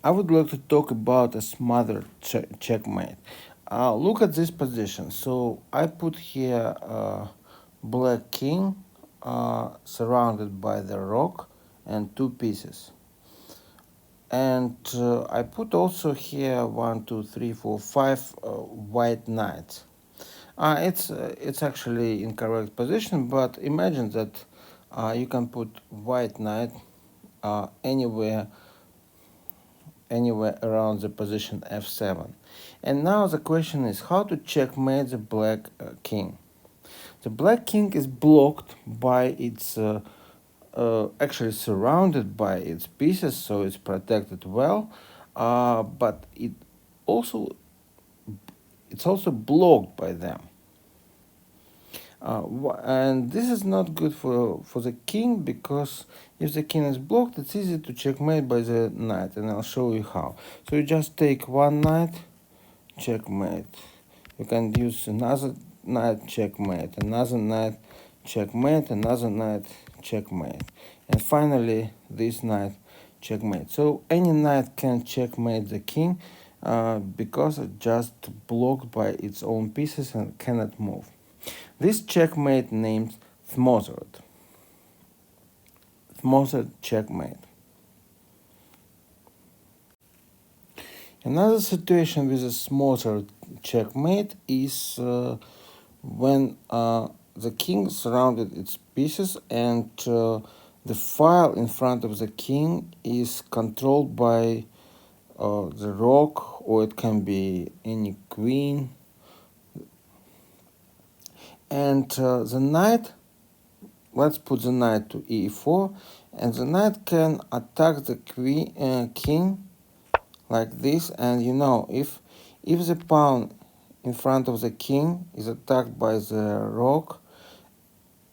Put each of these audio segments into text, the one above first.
I would like to talk about a smothered checkmate. Look at this position. So I put here black king surrounded by the rook and two pieces. And I put also here 1, 2, 3, 4, 5 white knights. It's actually incorrect position, but imagine that you can put white knight anywhere around the position f7. And now the question is how to checkmate the black king. The black king is blocked by its actually surrounded by its pieces, so it's protected well, but also it's also blocked by them. And this is not good for the king, because if the king is blocked, it's easy to checkmate by the knight, and I'll show you how. So you just take one knight, checkmate. You can use another knight, checkmate, another knight, checkmate, another knight, checkmate, and finally this knight, checkmate. So any knight can checkmate the king because it's just blocked by its own pieces and cannot move. This checkmate named Smothered Checkmate. Another situation with a smothered checkmate is when the king surrounded its pieces and the file in front of the king is controlled by the rook, or it can be any queen. And the knight, let's put the knight to e4, and the knight can attack the king like this. And if the pawn in front of the king is attacked by the rook,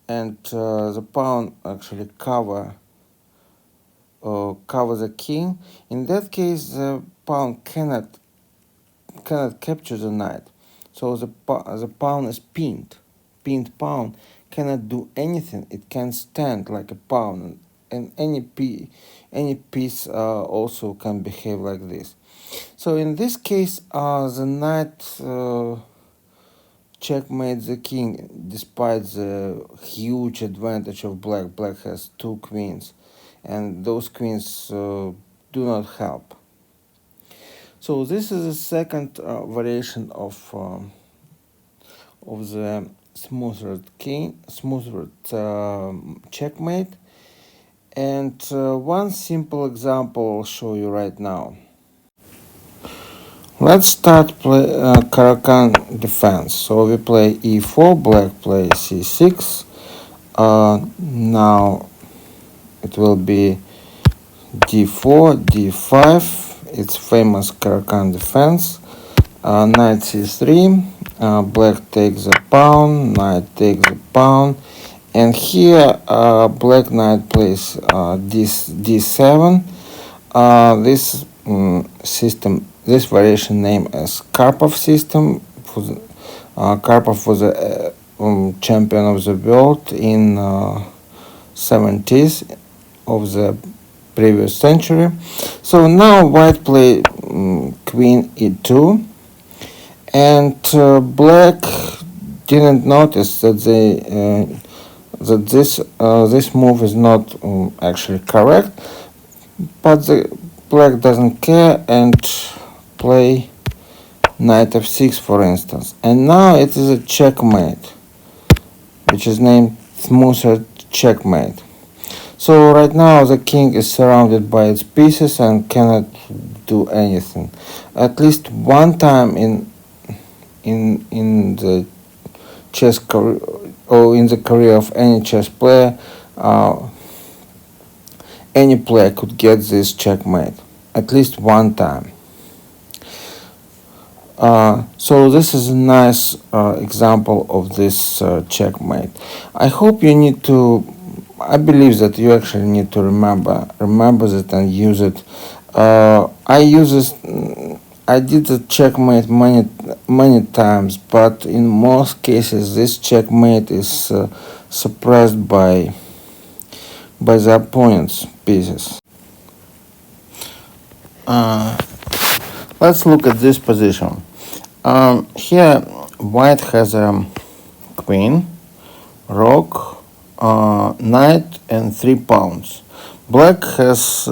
and the pawn actually cover the king, in that case the pawn cannot capture the knight. So the pawn is pinned. Pinned pawn cannot do anything. It can stand like a pawn, and any piece also can behave like this. So in this case, the knight checkmates the king, despite the huge advantage of black. Black has two queens, and those queens do not help. So this is the second variation of the smothered checkmate, and one simple example I'll show you right now. Let's start play Caro-Kann defense. So we play e4, black plays c6. Now it will be d4, d5. It's famous Caro-Kann defense. Knight c3. Black takes the pawn. Knight takes the pawn. And here black knight plays d7. This system, this variation named as Karpov system. Karpov was a champion of the world in 70s of the previous century. So now white play queen e2, and black didn't notice that this move is not actually correct, but the black doesn't care and play knight f6, for instance, and now it is a checkmate, which is named Smothered Checkmate. So right now the king is surrounded by its pieces and cannot do anything. At least one time in the chess career, or in the career of any chess player, any player could get this checkmate at least one time. So this is a nice example of this checkmate. I hope you need to, I believe that you actually need to remember it and use it. I did the checkmate many times, but in most cases this checkmate is suppressed by the opponent's pieces. let's look at this position. Here, white has a queen, rook, knight, and 3 pawns. Black has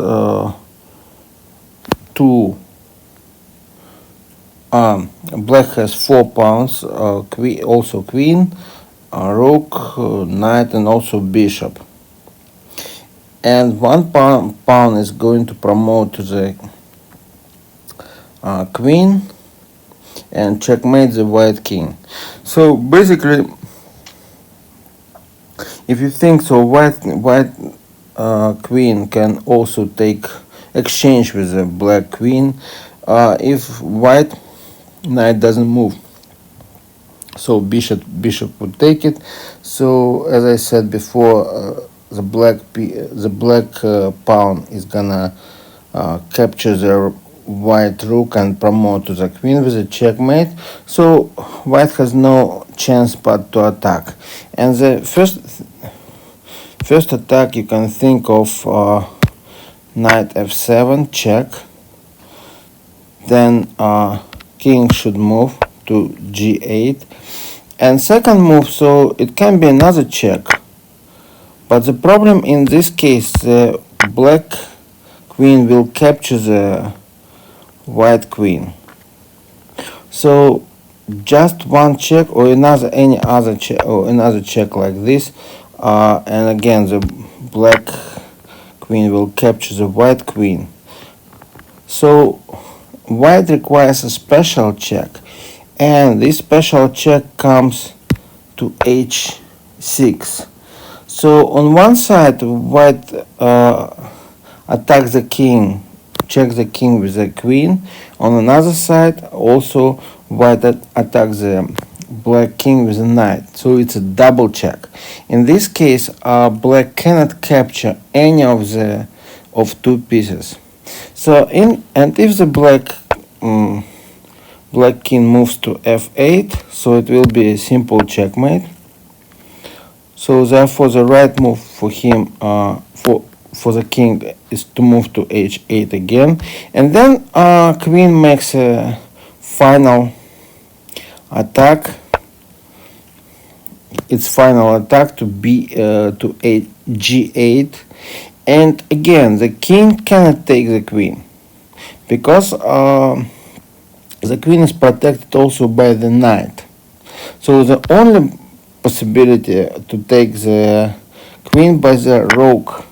two. Black has 4 pawns, also queen, rook, knight, and also bishop. And 1 pawn is going to promote to the queen and checkmate the white king. So basically, if you think so, white queen can also take exchange with the black queen if white knight doesn't move. So bishop would take it. So as I said before, the black pawn is gonna capture the white rook and promote to the queen with a checkmate. So white has no chance but to attack. And the first attack you can think of knight f7 check. Then king should move to g8. And second move, so it can be another check. But the problem in this case, the black queen will capture the white queen. So just one check or any other check or another check like this, and again the black queen will capture the white queen. So white requires a special check, and this special check comes to h6. So on one side, white attacks the king, checks the king with the queen. On another side, also white attacks the black king with a knight. So it's a double check. In this case, black cannot capture any of two pieces. So if the black king moves to f8, so it will be a simple checkmate. So therefore, the right move for him, for the king, is to move to h8 again, and then queen makes a final attack. Its final attack to g8, and again the king cannot take the queen because the queen is protected also by the knight. So the only possibility to take the queen by the rook,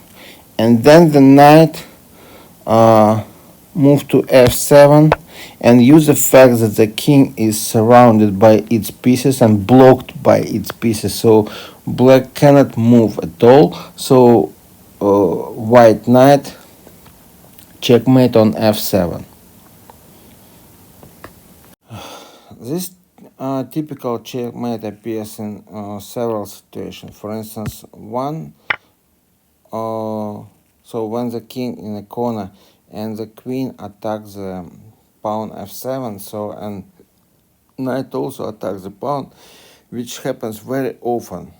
and then the knight move to f7 and use the fact that the king is surrounded by its pieces and blocked by its pieces, so black cannot move at all. So white knight checkmate on f7. This typical checkmate appears in several situations. For instance, so when the king in a corner and the queen attacks the pawn f7, so and knight also attacks the pawn, which happens very often.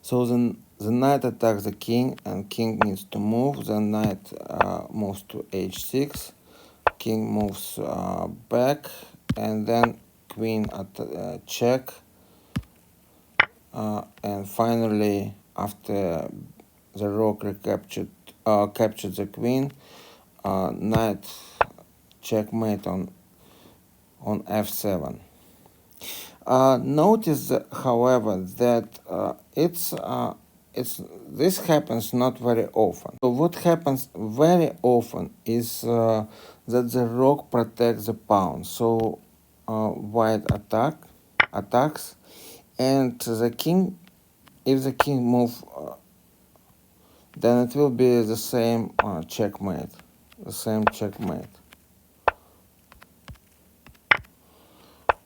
So the knight attacks the king and king needs to move. The knight moves to h6. King moves back, and then queen at check, and finally after the rook captured the queen, knight checkmate on f7. Notice however that this happens not very often. So what happens very often is that the rook protects the pawn. So white attacks, and the king, if the king move, then it will be the same checkmate.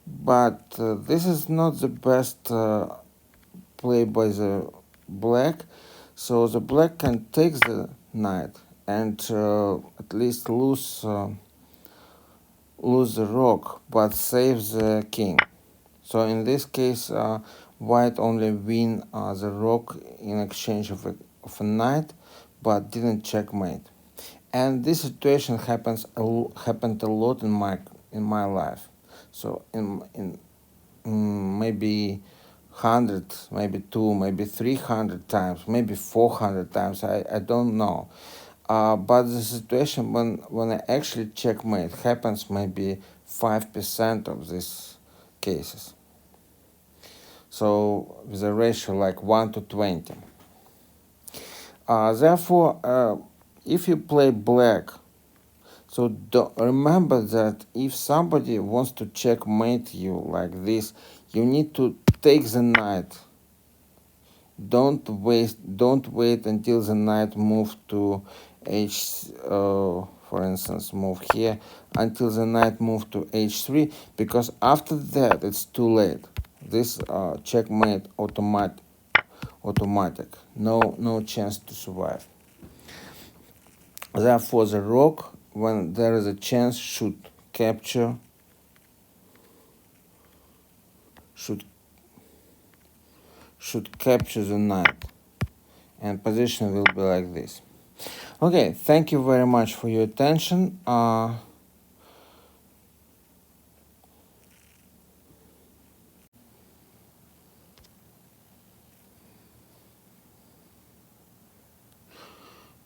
But this is not the best play by the black. So the black can take the knight and at least lose the rook, but save the king. So in this case, white only win the rook in exchange of a knight, but didn't checkmate. And this situation happened a lot in my life. So in maybe 100, maybe 2, maybe 300 times, maybe 400 times. I don't know. But the situation when I actually checkmate happens maybe 5% of these cases. So with a ratio like 1 to 20. Therefore, if you play black, so remember that if somebody wants to checkmate you like this, you need to take the knight. Don't wait until the knight moves to h, for instance, move here, until the knight moves to h3, because after that it's too late. This checkmate automatic. No chance to survive. Therefore, the rook, when there is a chance, should capture the knight, and position will be like this. Okay, thank you very much for your attention.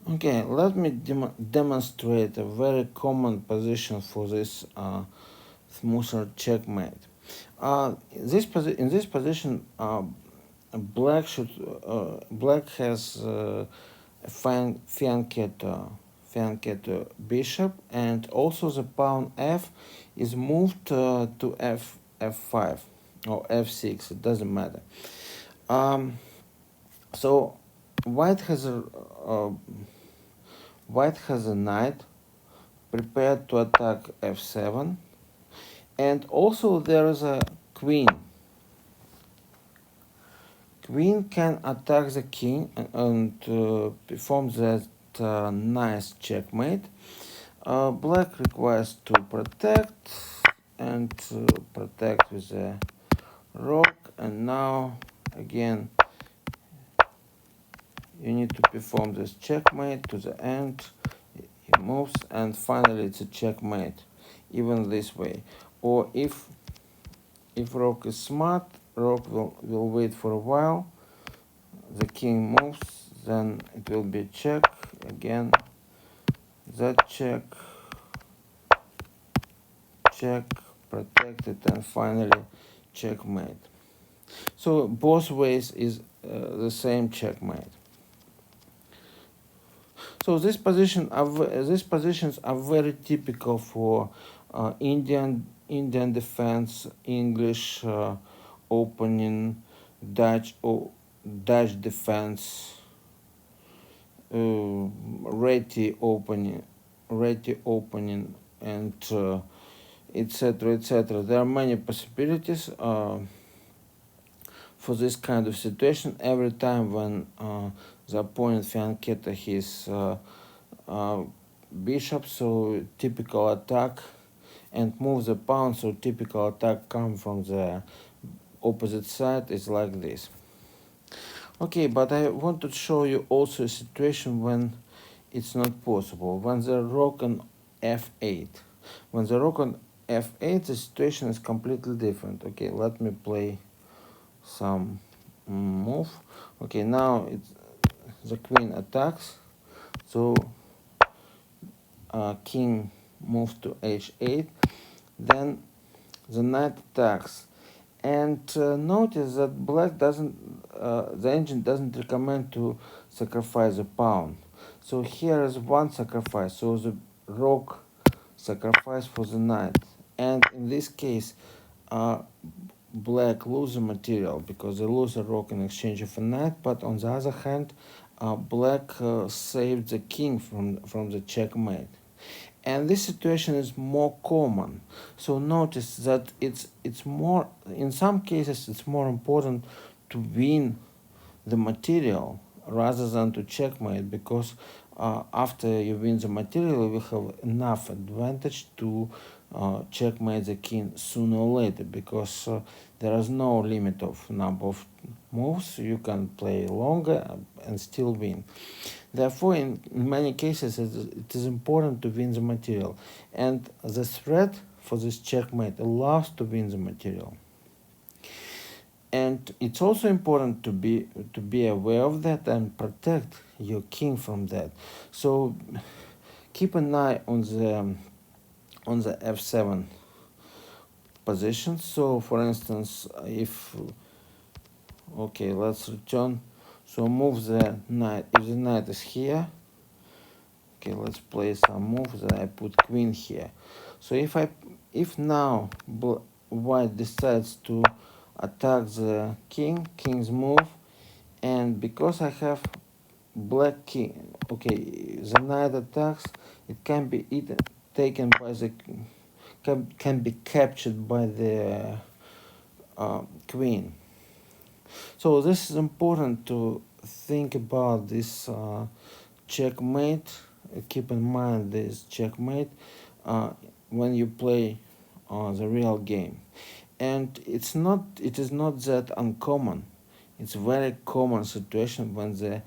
Okay, let me demonstrate a very common position for this Smothered Checkmate. In this position, black has a flanked bishop, and also the pawn f is moved to f5 or f6. It doesn't matter. So white has a knight prepared to attack f7, and also there is a queen. Queen can attack the king and perform that nice checkmate. Black requires to protect and protect with a rook, and now again you need to perform this checkmate to the end. He moves, and finally it's a checkmate, even this way. Or if rook is smart, rook will wait for a while, the king moves, then it will be check again, that check, protected, and finally checkmate. So both ways is the same checkmate. So these positions are very typical for Indian defense, English opening, Dutch defense, Reti opening, and etc. etc. There are many possibilities for this kind of situation. Every time when the opponent flanked his bishop, so typical attack, and move the pawn, so typical attack come from the opposite side, is like this. Okay, but I want to show you also a situation when it's not possible. When the rook on f8. When the rook on f8, the situation is completely different. Okay, let me play some move. Okay, now the queen attacks, so king moves to h8, then the knight attacks, and notice that black doesn't, the engine doesn't recommend to sacrifice a pawn. So here is one sacrifice, so the rook sacrifice for the knight, and in this case black lose the material because they lose a rook in exchange of a knight, but on the other hand black saved the king from the checkmate. And this situation is more common. So notice that it's more, in some cases it's more important to win the material rather than to checkmate, because after you win the material you have enough advantage to checkmate the king sooner or later, because there is no limit of number of moves. You can play longer and still win. Therefore, in many cases, it is important to win the material, and the threat for this checkmate allows to win the material. And it's also important to be aware of that and protect your king from that. So keep an eye on the f7 position. So for instance, if okay, let's return. So move the knight. If the knight is here, okay, let's play some moves. Then I put queen here. So if now white decides to attack the king's move, and because I have black king, okay, the knight attacks, it can be taken by the can be captured by the queen. So this is important to think about this checkmate. Keep in mind this checkmate when you play the real game, and it is not that uncommon. It's a very common situation when the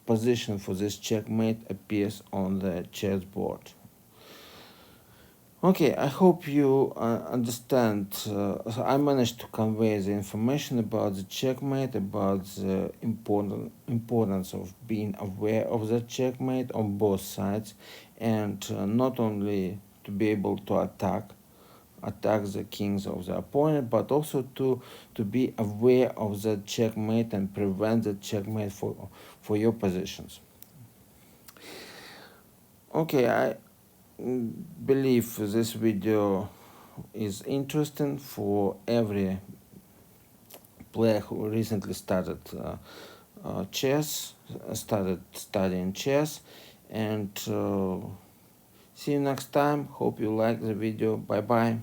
position for this checkmate appears on the chessboard. Okay, I hope you understand. So I managed to convey the information about the checkmate, about the importance of being aware of the checkmate on both sides, and not only to be able to attack the kings of the opponent, but also to be aware of the checkmate and prevent the checkmate for your positions. Okay, I believe this video is interesting for every player who recently started started studying chess, and see you next time. Hope you like the video. Bye bye.